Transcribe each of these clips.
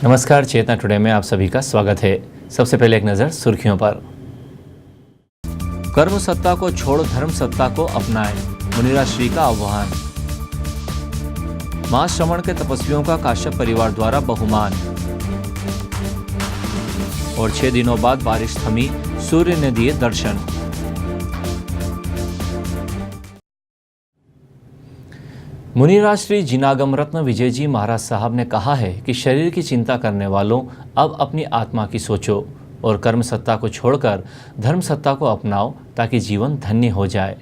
नमस्कार, चेतना टुडे में आप सभी का स्वागत है। सबसे पहले एक नज़र सुर्खियों पर। कर्म सत्ता को छोड़ धर्म सत्ता को अपनाएं, मुनिराज श्री का आह्वान। मास श्रवण के तपस्वियों का काश्यप परिवार द्वारा बहुमान। और 6 दिनों बाद बारिश थमी, सूर्य ने दिए दर्शन। मुनिराज श्री जिनागम रत्न विजय जी महाराज साहब ने कहा है कि शरीर की चिंता करने वालों अब अपनी आत्मा की सोचो और कर्म सत्ता को छोड़कर धर्म सत्ता को अपनाओ ताकि जीवन धन्य हो जाए।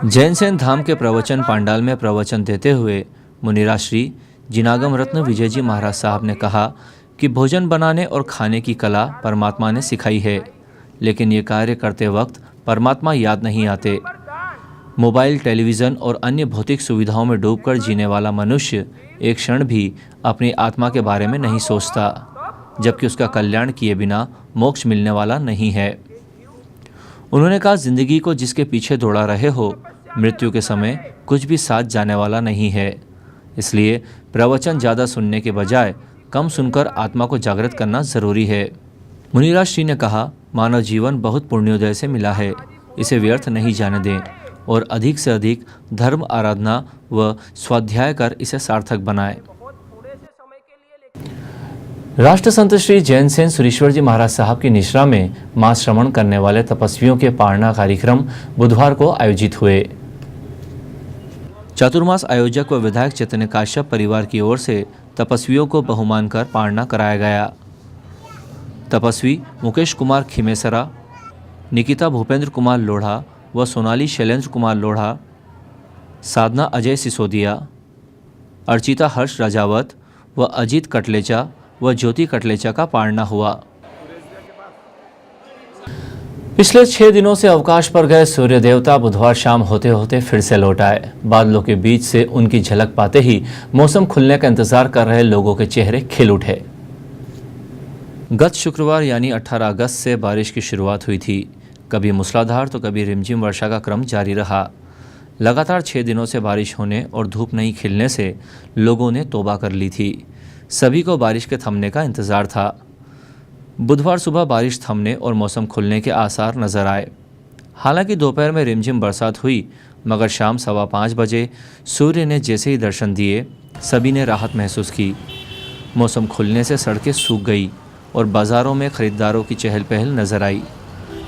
जैनसेन धाम के प्रवचन पांडाल में प्रवचन देते हुए मुनिराज श्री जिनागम रत्न विजय जी महाराज साहब ने कहा कि भोजन बनाने और खाने की कला परमात्मा ने सिखाई है, लेकिन ये कार्य करते वक्त परमात्मा याद नहीं आते। मोबाइल, टेलीविज़न और अन्य भौतिक सुविधाओं में डूबकर जीने वाला मनुष्य एक क्षण भी अपनी आत्मा के बारे में नहीं सोचता, जबकि उसका कल्याण किए बिना मोक्ष मिलने वाला नहीं है। उन्होंने कहा, जिंदगी को जिसके पीछे दौड़ा रहे हो, मृत्यु के समय कुछ भी साथ जाने वाला नहीं है। इसलिए प्रवचन ज़्यादा सुनने के बजाय कम सुनकर आत्मा को जागृत करना ज़रूरी है। मुनिराज श्री ने कहा, मानव जीवन बहुत पुण्योदय से मिला है, इसे व्यर्थ नहीं जाने दें और अधिक से अधिक धर्म आराधना व स्वाध्याय कर इसे सार्थक बनाएं। राष्ट्र संत श्री जैनसेन सुरेश्वर जी महाराज साहब की निश्रा में मास श्रवण करने वाले तपस्वियों के पारणा कार्यक्रम बुधवार को आयोजित हुए। चातुर्मास आयोजक व विधायक चैतन्य काश्यप परिवार की ओर से तपस्वियों को बहुमान कर पारणा कराया गया। तपस्वी मुकेश कुमार खिमेसरा, निकिता भूपेंद्र कुमार लोढ़ा व सोनाली शैलेंद्र कुमार लोढ़ा, साधना अजय सिसोदिया, अर्चिता हर्ष राजावत व अजीत कटलेचा व ज्योति कटलेचा का पारणा हुआ। पिछले 6 दिनों से अवकाश पर गए सूर्य देवता बुधवार शाम होते होते फिर से लौट आए। बादलों के बीच से उनकी झलक पाते ही मौसम खुलने का इंतजार कर रहे लोगों के चेहरे खिल उठे। गत शुक्रवार यानी 18 अगस्त से बारिश की शुरुआत हुई थी। कभी मूसलाधार तो कभी रिमझिम वर्षा का क्रम जारी रहा। लगातार 6 दिनों से बारिश होने और धूप नहीं खिलने से लोगों ने तौबा कर ली थी। सभी को बारिश के थमने का इंतज़ार था। बुधवार सुबह बारिश थमने और मौसम खुलने के आसार नजर आए। हालांकि दोपहर में रिमझिम बरसात हुई, मगर शाम 5:15 बजे सूर्य ने जैसे ही दर्शन दिए, सभी ने राहत महसूस की। मौसम खुलने से सड़कें सूख गई और बाज़ारों में ख़रीदारों की चहल पहल नजर आई।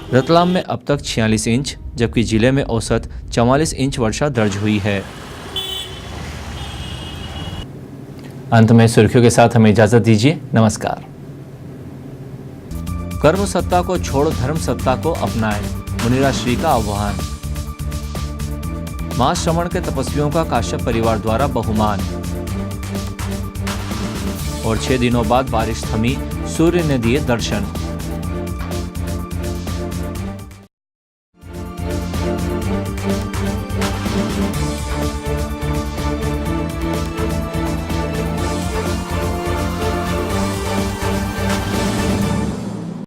रतलाम में अब तक 46 इंच जबकि जिले में औसत 44 इंच वर्षा दर्ज हुई है। अंत में सुर्खियों के साथ हमें इजाजत दीजिए। नमस्कार। कर्म सत्ता को छोड़ धर्म सत्ता को अपनाएं, मुनिराज श्री का आह्वान। मास श्रवण के तपस्वियों का काश्यप परिवार द्वारा बहुमान। और 6 दिनों बाद बारिश थमी, सूर्य ने दिए दर्शन।